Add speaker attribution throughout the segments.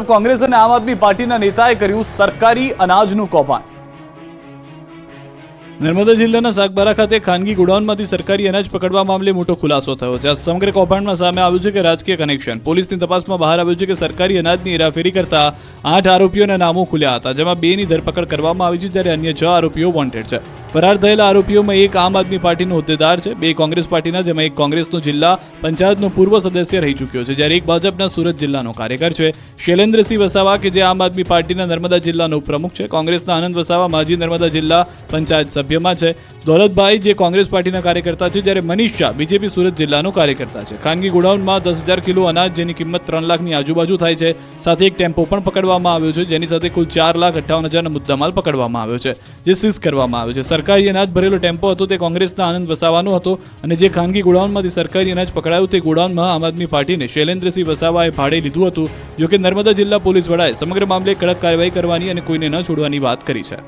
Speaker 1: કોંગ્રેસ અને આમ આદમી પાર્ટીના નેતાએ કર્યું સરકારી અનાજનું કૌભાંડ। નર્મદા જિલ્લાના સાગબારા ખાતે ખાનગી ગોડાઉનમાંથી સરકારી અનાજ પકડવા મામલે મોટો ખુલાસો થયો છે। આ સમગ્ર કૌભાંડમાં સામે આવ્યું છે કે રાજકીય કનેક્શન। પોલીસની તપાસમાં બહાર આવ્યું છે કે સરકારી અનાજની હેરાફેરી કરતા 8 આરોપીઓના નામો ખુલ્યા હતા, જેમાં 2ની ધરપકડ કરવામાં આવી છે, જ્યારે અન્ય 6 આરોપીઓ વોન્ટેડ છે। ફરાર થયેલા આરોપીઓમાં એક આમ આદમી પાર્ટીનો હોદ્દેદાર છે, 2 કોંગ્રેસ પાર્ટીના, જેમાં એક કોંગ્રેસનો જિલ્લા પંચાયતનો પૂર્વ સદસ્ય રહી ચૂક્યો છે, જ્યારે એક ભાજપના સુરત જિલ્લાનો કાર્યકર છે। શૈલેન્દ્રસિંહ વસાવા કે જે આમ આદમી પાર્ટીના નર્મદા જિલ્લાનો ઉપપ્રમુખ છે, કોંગ્રેસના આનંદ વસાવા માજી નર્મદા જિલ્લા પંચાયત સભ્યમાં છે, દોલતભાઈ જે કોંગ્રેસ પાર્ટીના કાર્યકર્તા છે, જ્યારે મનીષ શાહ બીજેપી સુરત જિલ્લાનો કાર્યકર્તા છે। ખાનગી ગોડાઉનમાં 10,000 કિલો અનાજ જેની કિંમત 3 લાખની આજુબાજુ થાય છે, સાથે એક ટેમ્પો પણ પકડવામાં આવ્યો છે, જેની સાથે કુલ 4,58,000નો મુદ્દામાલ પકડવામાં આવ્યો છે, જે સીઝ કરવામાં આવ્યો છે। સરકારી અનાજ ભરેલો ટેમ્પો હતો તે કોંગ્રેસના આનંદ વસાવાનો હતો, અને જે ખાનગી ગોડાઉનમાંથી સરકારી અનાજ પકડાયું તે ગોડાઉનમાં આમ આદમી પાર્ટીને શૈલેન્દ્રસિંહ વસાવાએ ભાડે લીધું હતું। જોકે નર્મદા જિલ્લા પોલીસ વડાએ સમગ્ર મામલે કડક કાર્યવાહી કરવાની અને કોઈને ન છોડવાની વાત કરી છે।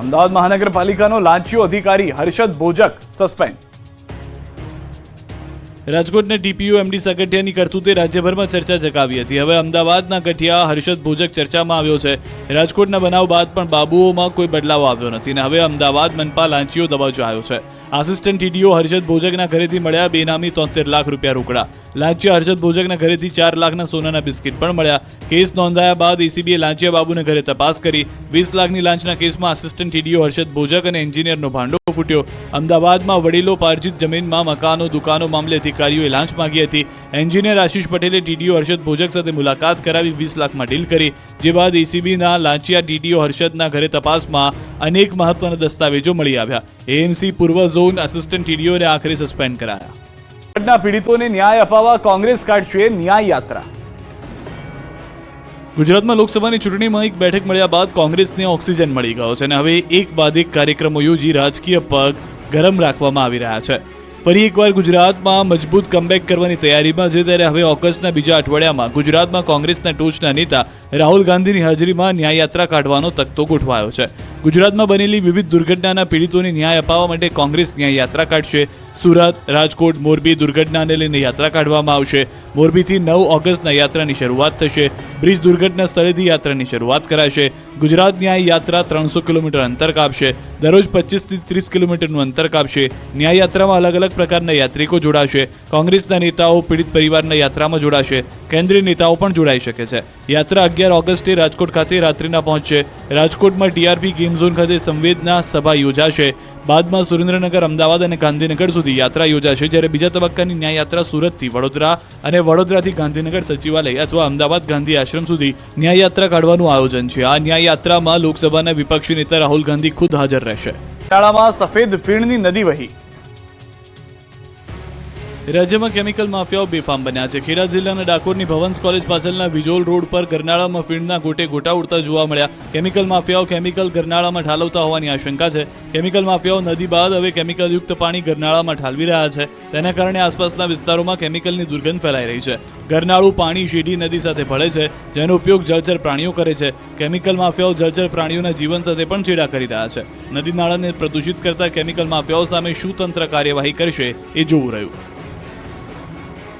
Speaker 1: અમદાવાદ મહાનગરપાલિકાનો લાંચિયો અધિકારી હર્ષદ ભોજક સસ્પેન્ડ। રાજકોટના ટીપીઓ એમડી સાગઠિયાની કરતૂતે રાજ્યભરમાં ચર્ચા જગાવી હતી। હવે અમદાવાદના ગઠિયા હર્ષદ ભોજક ચર્ચામાં આવ્યો છે। રાજકોટના બનાવ બાદ પણ બાબુઓમાં કોઈ બદલાવ આવ્યો નથી અને હવે અમદાવાદ મનપા લાંચિયો દબાવજો છે। આસિસ્ટન્ટ ટીડીઓ હર્ષદ ભોજકના ઘરેથી મળ્યા બેનામી 73 લાખ રૂપિયા રોકડા। લાંચિયા હર્ષદ ભોજકના ઘરેથી 4 લાખના સોનાના બિસ્કિટ પણ મળ્યા। કેસ નોંધાયા બાદ એસીબીએ લાંચિયા બાબુના ઘરે તપાસ કરી। 20 લાખની લાંચના કેસમાં આસિસ્ટન્ટ ટીડીઓ હર્ષદ ભોજક અને એન્જિનિયરનો ભાંડો ફૂટ્યો। અમદાવાદમાં વડીલો પાર્જિત જમીનમાં મકાનો દુકાનો મામલે અધિકારીઓએ લાંચ માંગી હતી। એન્જિનિયર આશિષ પટેલે ટીડીઓ હર્ષદ ભોજક સાથે મુલાકાત કરાવી 20 લાખમાં ડીલ કરી, જે બાદ એસીબીના લાંચિયા ટીડીઓ હર્ષદના ઘરે તપાસમાં અનેક મહત્વના દસ્તાવેજો મળી આવ્યા। એએમસી પૂર્વ ઝોન આસિસ્ટન્ટ ટીડીઓને આખરે સસ્પેન્ડ કરાયા। પીડિતોને ન્યાય અપાવવા કોંગ્રેસ કાઢશે ન્યાય યાત્રા। ગુજરાતમાં લોકસભાની ચૂંટણીમાં એક બેઠક મળ્યા બાદ કોંગ્રેસને ઓક્સિજન મળી ગયો છે અને હવે એક બાદ એક કાર્યક્રમો યોજી રાજકીય પગ ગરમ રાખવામાં આવી રહ્યા છે। ફરી એકવાર ગુજરાતમાં મજબૂત કમબેક કરવાની તૈયારીમાં છે, ત્યારે હવે ઓગસ્ટના બીજા અઠવાડિયામાં ગુજરાતમાં કોંગ્રેસના ટોચના નેતા રાહુલ ગાંધીની હાજરીમાં ન્યાય યાત્રા કાઢવાનો તખ્તો ગોઠવાયો છે। ગુજરાતમાં બનેલી વિવિધ દુર્ઘટનાના પીડિતોને ન્યાય અપાવવા માટે કોંગ્રેસ ન્યાય યાત્રા કાઢશે। સુરત, રાજકોટ, મોરબી દુર્ઘટનાને લઈને યાત્રા કાઢવામાં આવશે। મોરબીથી 9 ઓગસ્ટના યાત્રાની શરૂઆત થશે। બ્રિજ દુર્ઘટના સ્થળેથી યાત્રાની શરૂઆત કરાશે। ગુજરાત ન્યાય યાત્રા 300 કિલોમીટર અંતર કાપશે। દરરોજ 25 થી 30 કિલોમીટરનું અંતર કાપશે। ન્યાય યાત્રામાં અલગ અલગ પ્રકારના યાત્રિકો જોડાશે। કોંગ્રેસના નેતાઓ પીડિત પરિવારના યાત્રામાં જોડાશે। કેન્દ્રીય નેતાઓ પણ જોડાઈ શકે છે। યાત્રા 11 ઓગસ્ટે રાજકોટ ખાતે રાત્રિના પહોંચશે। રાજકોટમાં ટીઆરપી ગેમ ઝોન ખાતે સંવેદના સભા યોજાશે। બાદમાં સુરેન્દ્રનગર, અમદાવાદ અને ગાંધીનગર સુધી યાત્રા યોજાશે, જ્યારે બીજા તબક્કાની ન્યાય યાત્રા સુરતથી વડોદરા અને વડોદરાથી ગાંધીનગર સચિવાલય અથવા અમદાવાદ ગાંધી આશ્રમ સુધી ન્યાય યાત્રા કાઢવાનું આયોજન છે। આ ન્યાય યાત્રામાં લોકસભાના વિપક્ષી નેતા રાહુલ ગાંધી ખુદ હાજર રહેશે। શાળામાં સફેદ ફીણની નદી વહી। રાજ્યમાં કેમિકલ માફિયાઓ બેફામ બન્યા છે। ખેડા જિલ્લાના ડાકોરની ભવન્સ કોલેજ પાછળના વિજોલ રોડ પર ગરનાળામાં ફીણના ગોટે ગોટા ઉડતા જોવા મળ્યા। કેમિકલ માફિયાઓ કેમિકલ ગરનાળામાં ઠાલવતા હોવાની આશંકા છે। કેમિકલ માફિયાઓ નદી બાદ હવે કેમિકલયુક્ત પાણી ગરનાળામાં ઠાલવી રહ્યા છે। તેના કારણે આસપાસના વિસ્તારોમાં કેમિકલની દુર્ગંધ ફેલાઈ રહી છે। ગરનાળું પાણી શેઢી નદી સાથે ભળે છે, જેનો ઉપયોગ જળચર પ્રાણીઓ કરે છે। કેમિકલ માફિયાઓ જળચર પ્રાણીઓના જીવન સાથે પણ ચેડા કરી રહ્યા છે। નદી નાળાને પ્રદૂષિત કરતા કેમિકલ માફિયાઓ સામે શું તંત્ર કાર્યવાહી કરશે એ જોવું રહ્યું।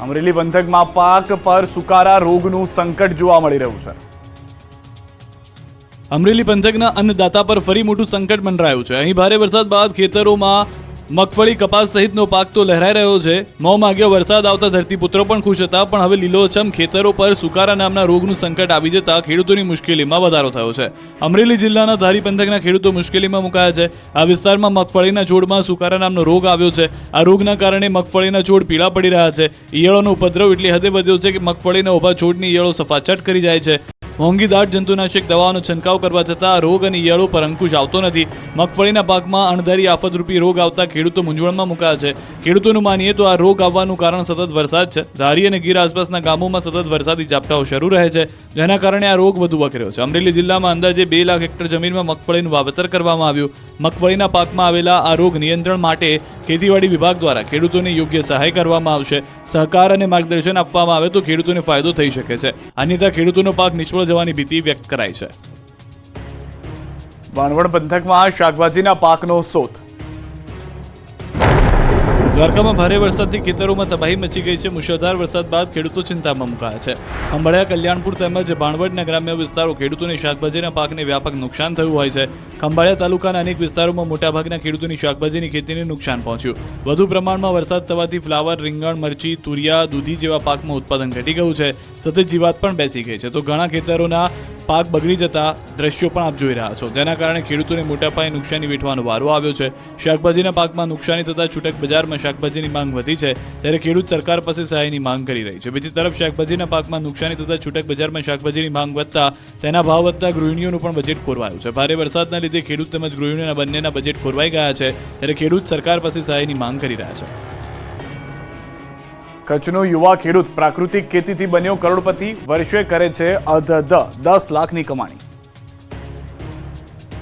Speaker 1: અમરેલી પંથકમાં પાક પર સુકારા રોગનું સંકટ જોવા મળી રહ્યું છે। અમરેલી પંથકના અન્નદાતા પર ફરી મોટું સંકટ મંડરાયું છે। અહીં ભારે વરસાદ બાદ ખેતરોમાં મગફળી, કપાસ સહિતનો પાક તો લહેરાઈ રહ્યો છે। મોંમાગ્યો વરસાદ આવતા ધરતીપુત્રો પણ ખુશ હતા, પણ હવે લીલોછમ ખેતરો પર સુકારા નામના રોગનું સંકટ આવી જતા ખેડૂતોની મુશ્કેલીમાં વધારો થયો છે। અમરેલી જિલ્લાના ધારી પંથકના ખેડૂતો મુશ્કેલીમાં મુકાયા છે। આ વિસ્તારમાં મગફળીના છોડમાં સુકારા નામનો રોગ આવ્યો છે। આ રોગના કારણે મગફળીના છોડ પીળા પડી રહ્યા છે। ઈયળોનો ઉપદ્રવ એટલી હદે વધ્યો છે કે મગફળીના ઊભા છોડની ઈયળો સફાચટ કરી જાય છે। મોંઘી દાટ જંતુનાશક દવાઓનો છંટકાવ કરવા છતાં આ રોગ અને ઈયળો પર અંકુશ આવતો નથી। મગફળીના પાકમાં અણધારી આફતરૂપી રોગ આવતા ખેડૂતો મૂંઝવણમાં મુકાયા છે। ખેડૂતોનું માનીએ તો આ રોગ આવવાનું કારણ સતત વરસાદ છે। ધારી અને ગીર આસપાસના ગામોમાં સતત વરસાદી ઝાપટાઓ શરૂ રહે છે, જેના કારણે આ રોગ વધુ વકર્યો છે। અમરેલી જિલ્લામાં અંદાજે 2 લાખ હેક્ટર જમીનમાં મગફળીનું વાવેતર કરવામાં આવ્યું। મગફળીના પાકમાં આવેલા આ રોગ નિયંત્રણ માટે ખેતીવાડી વિભાગ દ્વારા ખેડૂતોને યોગ્ય સહાય કરવામાં આવશે। સહકાર અને માર્ગદર્શન આપવામાં આવે તો ખેડૂતોને ફાયદો થઈ શકે છે, અન્યથા ખેડૂતોનો પાક નિષ્ફળ જવાની ભીતિ વ્યક્ત કરાઈ છે। બાણવડ પંથકમાં શાકભાજીના પાકનો સોથ। દ્વારકામાં ભારે વરસાદથી ખેતરોમાં તબાહી મચી ગઈ છે. મુશળધાર વરસાદ બાદ ખેડૂતો ચિંતામાં મુકાયા છે. ખંભાળિયા, કલ્યાણપુર તેમજ ભાણવડના ગ્રામ્ય વિસ્તારો ખેડૂતોને શાકભાજીના પાકને વ્યાપક નુકસાન થયું હોય છે. ખંભાળિયા તાલુકાના અનેક વિસ્તારોમાં મોટાભાગના ખેડૂતોની શાકભાજીની ખેતીને નુકસાન પહોંચ્યું. વધુ પ્રમાણમાં વરસાદ થવાથી ફ્લાવર, રીંગણ, મરચી, તુરિયા, દૂધી જેવા પાકમાં ઉત્પાદન ઘટી ગયું છે. સતત જીવાત પણ બેસી ગઈ છે. તો ઘણા ખેતરોના પાક બગડી જતા દ્રશ્યો પણ આપ જોઈ રહ્યા છો, જેના કારણે ખેડૂતોને મોટા પાયે નુકસાની વેઠવાનો વારો આવ્યો છે. શાકભાજીના પાકમાં નુકસાની થતા છૂટક બજારમાં શાકભાજીની માંગ વધી છે, ત્યારે ખેડૂત સરકાર પાસે સહાયની માંગ કરી રહી છે. બીજી તરફ શાકભાજીના પાકમાં નુકસાની થતા છૂટક બજારમાં શાકભાજીની માંગ વધતા તેના ભાવ વધતા ગૃહિણીઓનું પણ બજેટ ખોરવાયું છે. ભારે વરસાદના લીધે ખેડૂત તેમજ ગૃહિણીઓના બંનેના બજેટ ખોરવાઈ ગયા છે, ત્યારે ખેડૂત સરકાર પાસે સહાયની માંગ કરી રહ્યા છે. કચ્છનો યુવા ખેડૂત પ્રાકૃતિક ખેતીથી બન્યો કરોડપતિ, વર્ષે કરે છે અધધ 10 લાખની કમાણી.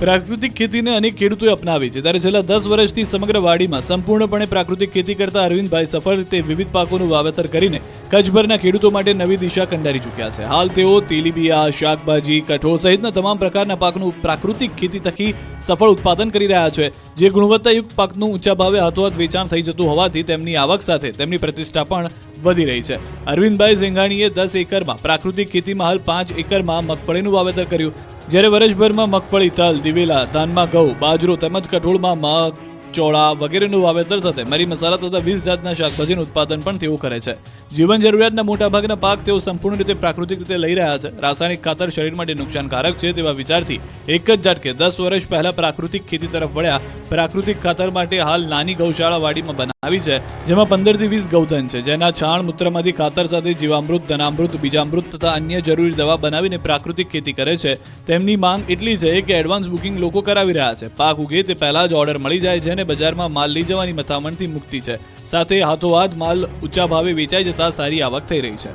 Speaker 1: પ્રાકૃતિક ખેતીને અનેક ખેડૂતોએ અપનાવી છે, ત્યારે છેલ્લા 10 વર્ષથી સમગ્ર વાડીમાં સંપૂર્ણપણે પ્રાકૃતિક ખેતી કરતા અરવિંદભાઈ સફળ રીતે વિવિધ પાકોનું વાવેતર કરીને કચ્છભરના ખેડૂતો માટે નવી દિશા કંડારી ચૂક્યા છે. હાલ તેઓ તેલીબિયા, શાકભાજી, કઠોળ સહિતના તમામ પ્રકારના પાકનું પ્રાકૃતિક ખેતી થકી સફળ ઉત્પાદન કરી રહ્યા છે, જે ગુણવત્તાયુક્ત પાકનું ઊંચા ભાવે હાથોહાથ વેચાણ થઈ જતું હોવાથી તેમની આવક સાથે તેમની પ્રતિષ્ઠા પણ વધી રહી છે. અરવિંદભાઈ ઝેંગાણીએ 10 એકરમાં પ્રાકૃતિક ખેતીમાં હાલ 5 એકરમાં મગફળીનું વાવેતર કર્યું, જ્યારે વર્ષભરમાં મગફળી, તલ, દિવેલા, ધાનમાં ઘઉં, બાજરો તેમજ કઠોળમાં મગ, ચોળા વગેરેનું વાવેતર સાથે મરી મસાલા તથા 20 જાતના શાકભાજીનું ઉત્પાદન પણ તેઓ કરે છે. જીવન જરૂરિયાતના મોટાભાગના પાક તેઓ સંપૂર્ણ રીતે પ્રાકૃતિક રીતે લઈ રહ્યા છે. રાસાયણિક ખાતર શરીર માટે નુકસાનકારક છે તેવા વિચારથી એક જ ઝાટકે 10 વર્ષ પહેલા પ્રાકૃતિક ખેતી તરફ વળ્યા. પ્રાકૃતિક ખાતર માટે હાલ નાની ગૌશાળા વાડીમાં બનાવી છે, જેમાં 15 થી 20 ગૌધન છે, જેના છાણ મૂત્રમાંથી ખાતર સાથે જીવામૃત, ધનામૃત, બીજામૃત તથા અન્ય જરૂરી દવા બનાવીને પ્રાકૃતિક ખેતી કરે છે. તેમની માંગ એટલી છે કે એડવાન્સ બુકિંગ લોકો કરાવી રહ્યા છે. પાક ઉગે તે પહેલા જ ઓર્ડર મળી જાય છે અને બજારમાં માલ લઈ જવાની મથામણથી મુક્તિ છે. સાથે હાથોહાથ માલ ઊંચા ભાવે વેચાઈ જતા સારી આવક થઈ રહી છે.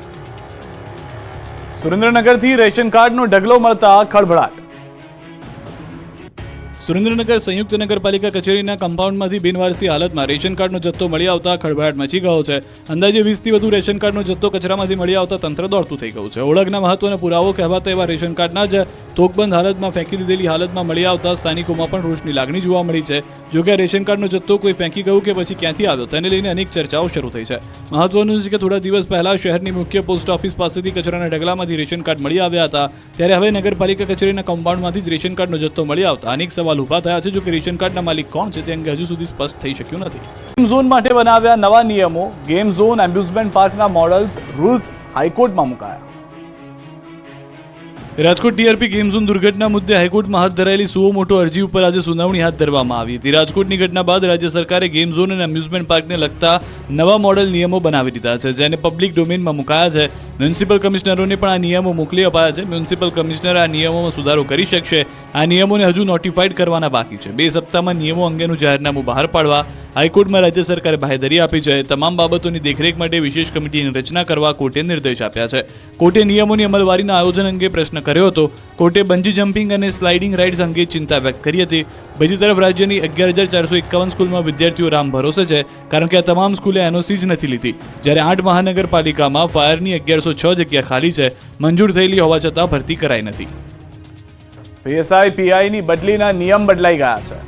Speaker 1: સુરેન્દ્રનગરથી રેશન કાર્ડનો ઢગલો મળતા ખળભળાટ. સુરેન્દ્રનગર સંયુક્ત નગરપાલિકા કચેરીના કમ્પાઉન્ડમાંથી બિનવારસી હાલતમાં રેશન કાર્ડનો જથ્થો મળી આવતા ખળભળાટ મચી ગયો છે. અંદાજે 20 થી વધુ રેશન કાર્ડનો જથ્થો કચરામાંથી મળી આવતા તંત્ર દોડતું થઈ ગયું છે. ઓળખના મહત્વનો પુરાવો કહેવાતા એવા રેશન કાર્ડના જ તોકબંધ હાલતમાં ફેંકી દીધેલી હાલતમાં મળી આવતા સ્થાનિકોમાં પણ રોષની લાગણી જોવા મળી છે. જોકે રેશન કાર્ડનો જથ્થો કોઈ ફેંકી ગયું કે પછી ક્યાંથી આવ્યો તેને લઈને અનેક ચર્ચાઓ શરૂ થઈ છે. મહત્વનું છે કે થોડા દિવસ પહેલા શહેરની મુખ્ય પોસ્ટ ઓફિસ પાસેથી કચરાના ઢગલામાંથી રેશન કાર્ડ મળી આવ્યા હતા, ત્યારે હવે નગરપાલિકા કચેરીના કમ્પાઉન્ડમાંથી જ રેશન કાર્ડનો જથ્થો મળી આવતા અનેક સવાલ ઉભા થયા છે. જો કે રેશન કાર્ડના માલિક કોણ છે તે અંગે હજુ સુધી સ્પષ્ટ થઈ શક્યું નથી. ગેમ ઝોન માટે બનાવ્યા નવા નિયમો, ગેમ ઝોન એમ્યુઝમેન્ટ પાર્કના મોડલ્સ, રૂલ્સ હાઈકોર્ટમાં મુકાયા. રાજકોટ ટીઆરપી ગેમ ઝોન દુર્ઘટના મુદ્દે હાઈકોર્ટમાં હાથ ધરાયેલી સુઓ મોટો અરજી ઉપર આજે સુનાવણી હાથ ધરવામાં આવી હતી. રાજકોટની ઘટના બાદ રાજ્ય સરકારે ગેમ ઝોન અને એમ્યુઝમેન્ટ પાર્કને લગતા નવા મોડલ નિયમો બનાવી દીધા છે, જેને પબ્લિક ડોમેનમાં મુકાયા છે. મ્યુનિસિપલ કમિશનરોને પણ આ નિયમો મોકલી અપાયા છે. મ્યુનિસિપલ કમિશનર આ નિયમોમાં સુધારો કરી શકશે. આ નિયમોને હજુ નોટિફાઈડ કરવાના બાકી છે. 2 સપ્તાહમાં નિયમો અંગેનું જાહેરનામું બહાર પાડવા હાઈકોર્ટમાં રાજ્ય સરકારે બાંહેધરી આપી છે. તમામ બાબતોની દેખરેખ માટે વિશેષ કમિટીની રચના કરવા કોર્ટે નિર્દેશ આપ્યા છે. કોર્ટે નિયમોની અમલવારીના આયોજન અંગે પ્રશ્ન કર્યો હતો. કોર્ટે બંજી જમ્પિંગ અને સ્લાઇડિંગ રાઇડ્સ અંગે ચિંતા વ્યક્ત કરી હતી. બીજી તરફ રાજ્યની 11,451 સ્કૂલમાં વિદ્યાર્થીઓ રામ ભરોસે છે, કારણ કે આ તમામ સ્કૂલે એનઓસી જ નથી લીધી, જ્યારે 8 મહાનગરપાલિકામાં ફાયરની 1106 જગ્યા ખાલી છે. મંજૂર થયેલી હોવા છતાં ભરતી કરાઈ નથી. પીએસઆઈ પીઆઈની બદલીના નિયમ બદલાઈ ગયા છે.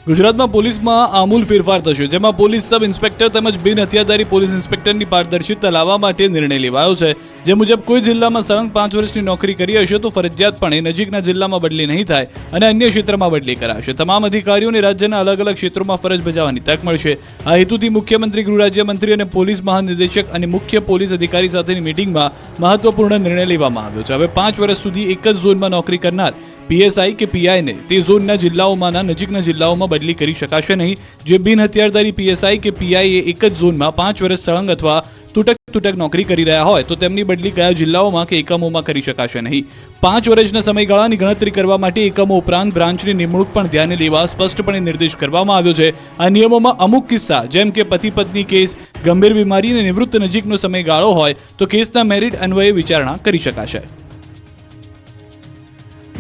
Speaker 1: ગુજરાતમાં પોલીસમાં આમૂલ ફેરફાર થશે, જેમાં પોલીસ સબ ઇન્સ્પેક્ટર તેમજ બિન હથિયારધારી પોલીસ ઇન્સ્પેક્ટરની પારદર્શિતા લાવવા માટે નિર્ણય લેવાયો છે. જે મુજબ કોઈ જિલ્લામાં સળંગ 5 વર્ષની નોકરી કરી હશે તો ફરજિયાતપણે નજીકના જિલ્લામાં બદલી નહીં થાય અને અન્ય ક્ષેત્રમાં બદલી કરાશે. તમામ અધિકારીઓને રાજ્યના અલગ અલગ ક્ષેત્રોમાં ફરજ બજાવવાની તક મળશે. આ હેતુથી મુખ્યમંત્રી, ગૃહ રાજ્યમંત્રી અને પોલીસ મહાનિદેશક અને મુખ્ય પોલીસ અધિકારી સાથેની મિટિંગમાં મહત્વપૂર્ણ નિર્ણય લેવામાં આવ્યો છે. હવે 5 વર્ષ સુધી એક જ ઝોનમાં નોકરી કરનાર પીએસઆઈ કે પીઆઈને તે ઝોનના જિલ્લાઓમાંના નજીકના જિલ્લાઓમાં બદલી કરી શકાશે નહીં. જે બિન હથિયારધારી પીએસઆઈ કે પીઆઈએ એક જ ઝોનમાં 5 વર્ષ સળંગ અથવા તૂટક નોકરી કરી રહ્યા હોય તો તેમની બદલી કયા જિલ્લાઓમાં કે એકમોમાં કરી શકાશે નહીં. 5 વર્ષના સમયગાળાની ગણતરી કરવા માટે એકમો ઉપરાંત બ્રાન્ચની નિમણૂક પણ ધ્યાને લેવા સ્પષ્ટપણે નિર્દેશ કરવામાં આવ્યો છે. આ નિયમોમાં અમુક કિસ્સા જેમ કે પતિ પત્ની કેસ, ગંભીર બીમારી અને નિવૃત્ત નજીકનો સમયગાળો હોય તો કેસના મેરિટ અન્વયે વિચારણા કરી શકાશે.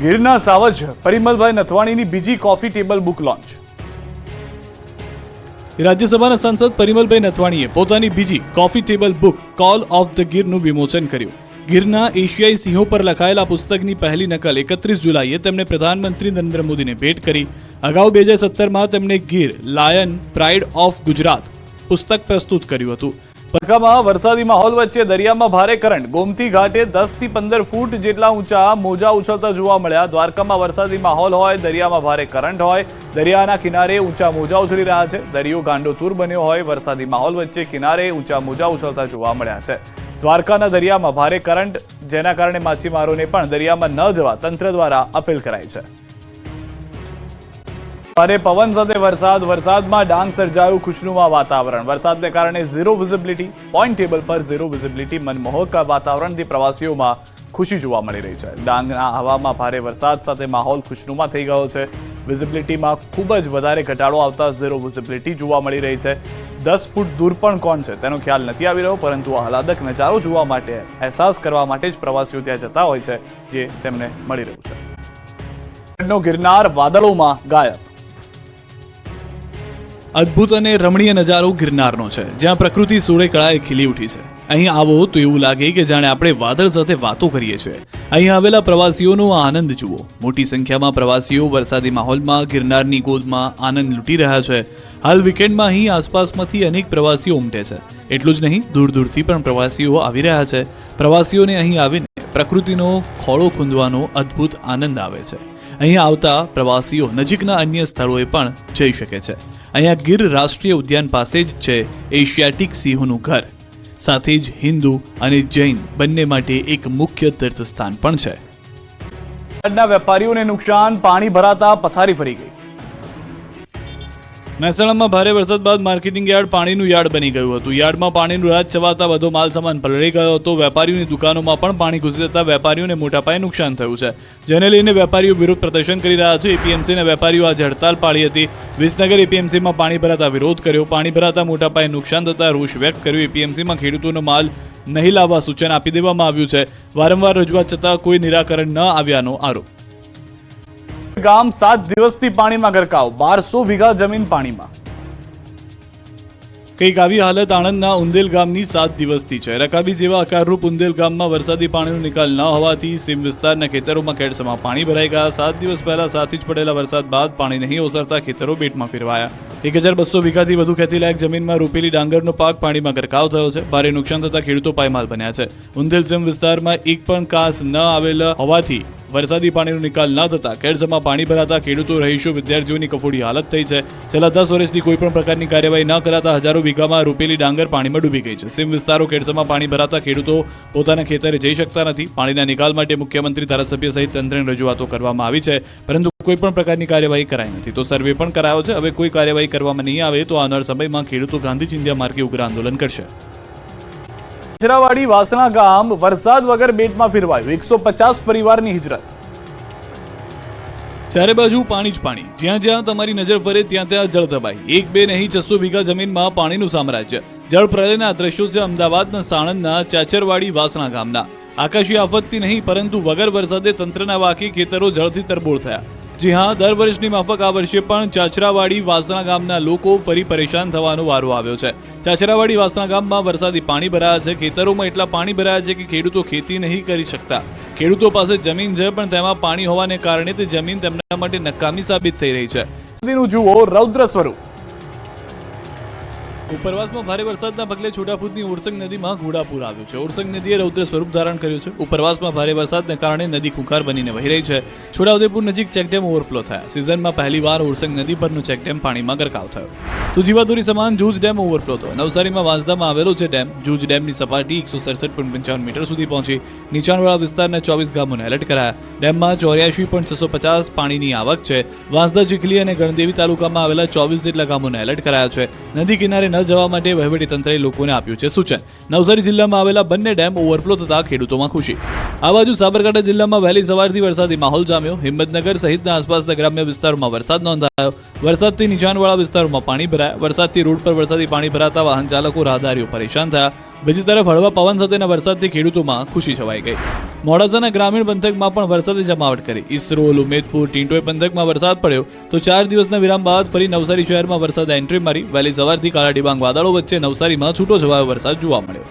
Speaker 1: ગીરના સાવજ પરિમલભાઈ નથવાણીની બીજી કોફી ટેબલ બુક લોન્ચ. રાજ્યસભાના સાંસદ પરિમલભાઈ નથવાણીએ પોતાની બીજી coffee table book call of the ગીરનું વિમોચન કર્યું. ગીરના એશિયાઈ સિંહો પર લખાયેલા પુસ્તકની પહેલી નકલ 31 જુલાઈએ તેમણે પ્રધાનમંત્રી નરેન્દ્ર મોદીને ભેટ કરી. અગાઉ 2017માં તેમણે Gir lion pride of Gujarat પુસ્તક પ્રસ્તુત કર્યું હતું. પંખામાં વરસાદી માહોલ વચ્ચે દરિયામાં ભારે કરંટ. ગોમતી ઘાટે 10 થી 15 ફૂટ જેટલા ઊંચા મોજા ઉછળતા જોવા મળ્યા. દ્વારકામાં વરસાદી માહોલ હોય, દરિયામાં ભારે કરંટ હોય, દરિયાના કિનારે ઊંચા મોજા ઉછળી રહ્યા છે. દરિયો ગાંડોતૂર બન્યો હોય, વરસાદી માહોલ વચ્ચે કિનારે ઊંચા મોજા ઉછળતા જોવા મળ્યા છે. દ્વારકાના દરિયામાં ભારે કરંટ, જેના કારણે માછીમારોને પણ દરિયામાં ન જવા તંત્ર દ્વારા અપીલ કરાઈ છે. ભારે પવન સાથે વરસાદમાં ડાંગ સર્જાયું ખુશનુમા વાતાવરણ. વરસાદને કારણે ઝીરો વિઝિબિલિટી, પોઈન્ટ ટેબલ પર ઝીરો વિઝિબિલિટી. મનમોહક વાતાવરણથી પ્રવાસીઓમાં ખુશી જોવા મળી રહી છે. ડાંગના હવામાં ભારે વરસાદ સાથે માહોલ ખુશનુમા થઈ ગયો છે. વિઝિબિલિટીમાં ખૂબ જ વધારે ઘટાડો આવતા ઝીરો વિઝિબિલિટી જોવા મળી રહી છે. 10 ફૂટ દૂર પણ કોણ છે તેનો ખ્યાલ નથી આવી રહ્યો, પરંતુ આહલાદક નજારો જોવા માટે, અહેસાસ કરવા માટે જ પ્રવાસીઓ ત્યાં જતા હોય છે, જે તેમને મળી રહ્યું છે. ગિરનાર વાદળોમાં ગાયબ. અદ્ભુત અને રમણીય નજારો ગિરનારનો છે, જ્યાં પ્રકૃતિ સોળે કળાએ ખીલી ઉઠી છે. અહીં આવો તો એવું લાગે કે જાણે આપણે વાદળ સાથે વાતો કરીએ છીએ. અહીં આવેલા પ્રવાસીઓનો આનંદ જુઓ. મોટી સંખ્યામાં પ્રવાસીઓ વરસાદી માહોલમાં ગિરનારની ગોદમાં આનંદ લૂંટી રહ્યા છે. હાલ વીકેન્ડમાં અહીં આસપાસમાંથી અનેક પ્રવાસીઓ ઉમટે છે. એટલું જ નહીં, દૂર દૂરથી પણ પ્રવાસીઓ આવી રહ્યા છે. પ્રવાસીઓને અહીં આવીને પ્રકૃતિનો ખોળો ખૂંદવાનો અદ્ભુત આનંદ આવે છે. અહીં આવતા પ્રવાસીઓ નજીકના અન્ય સ્થળોએ પણ જઈ શકે છે. અહીંયા ગીર રાષ્ટ્રીય ઉદ્યાન પાસે જ છે એશિયાટિક સિંહોનું ઘર. સાથે જ હિન્દુ અને જૈન બંને માટે એક મુખ્ય તીર્થસ્થાન પણ છે. વેપારીઓને નુકસાન. પાણી ભરાતા પથારી ફરી ગઈ. મહેસાણામાં ભારે વરસાદ બાદ માર્કેટિંગ યાર્ડ પાણીનું યાર્ડ બની ગયું હતું. યાર્ડમાં પાણીનું રાજ છવાતા બધો માલ સામાન પલળી ગયો હતો. વેપારીઓની દુકાનોમાં પણ પાણી ઘૂસી જતા વેપારીઓને મોટા પાયે નુકસાન થયું છે, જેને લઈને વેપારીઓ વિરોધ પ્રદર્શન કરી રહ્યા છે. એપીએમસીના વેપારીઓ આજે હડતાલ પાડી હતી. વિસનગર એપીએમસીમાં પાણી ભરાતા વિરોધ કર્યો. પાણી ભરાતા મોટા પાયે નુકસાન થતા રોષ વ્યક્ત કર્યો. એપીએમસીમાં ખેડૂતોનો માલ નહીં લાવવા સૂચન આપી દેવામાં આવ્યું છે. વારંવાર રજૂઆત છતાં કોઈ નિરાકરણ ન આવ્યાનો આરોપ. ગામ 7 દિવસથી પાણીમાં ગરકાવ. 1200 વીઘા જમીન પાણીમાં. કંઈક આવી હાલત આણંદના ઉંદેલ ગામની 7 દિવસથી છે. રકાબી જેવા આકારરૂપ ઉંદેલ ગામમાં વરસાદી પાણીનો નિકાલ ન હોવાથી સીમ વિસ્તારના ખેતરોમાં કેડસમાં પાણી ભરાઈ ગયા. 7 દિવસ પહેલા સાથી જ પડેલા વરસાદ બાદ પાણી નહીં ઓસરતા ખેતરો બેટમાં ફેરવાયા. 1200 વીઘાથી વધુ ખેતીલાયક જમીનમાં રોપેલી ડાંગરનો પાક પાણીમાં ગરકાવ થયો છે. ભારે નુકસાન થતા ખેડૂતો પાયમાલ બન્યા છે. ઉંદેલ સીમ વિસ્તારમાં એક પણ કાંસ ન આવેલા હોવાથી વરસાદી પાણીનો નિકાલ ન થતા કેડસમાં પાણી ભરાતા ખેડૂતો, રહીશો, વિદ્યાર્થીઓની કફોડી હાલત થઈ છે. છેલ્લા 10 વર્ષથી કોઈ પણ પ્રકારની કાર્યવાહી ન કરાતા હજારો વીઘામાં રોપેલી ડાંગર પાણીમાં ડૂબી ગઈ છે. સીમ વિસ્તારો કેડસમાં પાણી ભરાતા ખેડૂતો પોતાના ખેતરે જઈ શકતા નથી. પાણીના નિકાલ માટે મુખ્યમંત્રી, ધારાસભ્ય સહિત તંત્રને રજૂઆતો કરવામાં આવી છે, પરંતુ કોઈ પણ પ્રકારની કાર્યવાહી કરાઈ નથી. તો સર્વે પણ કરાયો છે. હવે કોઈ કાર્યવાહી કરવામાં નહીં આવે તો આવનાર સમયમાં ખેડૂતો ગાંધી ચિંધ્યા માર્ગે ઉગ્ર આંદોલન કરશે. છેરાવાડી વાસણા ગામ વરસાદ વગર બેટમાં ફેરવાયું. 150 પરિવારની હિજરત. ચારે બાજુ પાણી જ પાણી. જ્યાં જ્યાં તમારી નજર ફરે ત્યાં ત્યાં જળ દબાઈ. 1, 2 નહીં 600 વીઘા જમીનમાં પાણીનું સામ્રાજ્ય. જળ પ્રલયના દ્રશ્યો છે અમદાવાદના સાણંદના ચાચરવાડી વાસણા ગામના. આકાશી આફતથી નહીં, પરંતુ વગર વરસાદે તંત્રના વાકી ખેતરો જળથી તરબોળ થયા. જી હા, દર વર્ષની માફક આ વર્ષે પણ ચાચરાવાડી વાસણા ગામના લોકો ફરી પરેશાન થવાનો વારો આવ્યો છે. ચાચરાવાડી વાસણા ગામમાં વરસાદી પાણી ભરાયા છે. ખેતરોમાં એટલા પાણી ભરાયા છે કે ખેડૂતો ખેતી નહીં કરી શકતા. ખેડૂતો પાસે જમીન છે, પણ તેમાં પાણી હોવાને કારણે તે જમીન તેમના માટે નકામી સાબિત થઈ રહી છે. જુઓ રૌદ્ર સ્વરૂપ. ઉપરવાસમાં ભારે વરસાદના પગલે છોટાઉદેપુરની ઓરસંગ નદીમાં ઘોડાપૂર આવ્યું છે. ઓરસંગ નદીએ રૌદ્ર સ્વરૂપ ધારણ કર્યું છે. ઉપરવાસમાં ભારે વરસાદને કારણે નદી ખુંખાર બનીને વહી રહી છે. છોટાઉદેપુર નજીક ચેકડેમ ઓવરફ્લો થયા. સિઝનમાં પહેલીવાર ઓરસંગ નદી પરનો ચેકડેમ પાણીમાં ગરકાવ થયો. તો જીવાદોરી સમાન જૂજ ડેમ ઓવરફ્લો થયો. નવસારીમાં વાંસદામાં આવેલો છે ડેમ. જૂજ ડેમની સપાટી 167.55 મીટર સુધી પહોંચી. નીચાણવાળા વિસ્તારના 24 ગામોને એલર્ટ કરાયા. ડેમમાં 84.650 પાણીની આવક છે. વાંસદા, ચીખલી અને ગણદેવી તાલુકામાં આવેલા 24 જેટલા ગામોને એલર્ટ કરાયા છે. નદી કિનારે જવા માટે વહીવટીતંત્રએ લોકોને આપ્યું છે સૂચન. નવસારી જિલ્લામાં આવેલા બંને ડેમ ઓવરફ્લો થતા ખેડૂતોમાં ખુશી. આ બાજુ સાબરકાંઠા જિલ્લામાં વહેલી સવારથી વરસાદી માહોલ જામ્યો. હિંમતનગર સહિતના આસપાસના ગ્રામ્ય વિસ્તારોમાં વરસાદ નોંધાયો. વરસાદથી નીચાણવાળા વિસ્તારોમાં પાણી ભરાયા. વરસાદથી રોડ પર વરસાદી પાણી ભરાતા વાહન ચાલકો, રાહદારીઓ પરેશાન થયા. બીજી તરફ હળવા પવન સાથેના વરસાદથી ખેડૂતોમાં ખુશી છવાઈ ગઈ. મોડાસાના ગ્રામીણ પંથકમાં પણ વરસાદે જમાવટ કરી. ઇસરોલ, ઉમેદપુર, ટીંટોઈ પંથકમાં વરસાદ પડ્યો તો 4 દિવસના વિરામ બાદ ફરી નવસારી શહેરમાં વરસાદે એન્ટ્રી મારી. વહેલી સવારથી કાળા ડિબાંગ વાદળો વચ્ચે નવસારીમાં છૂટો છવાયો વરસાદ જોવા મળ્યો.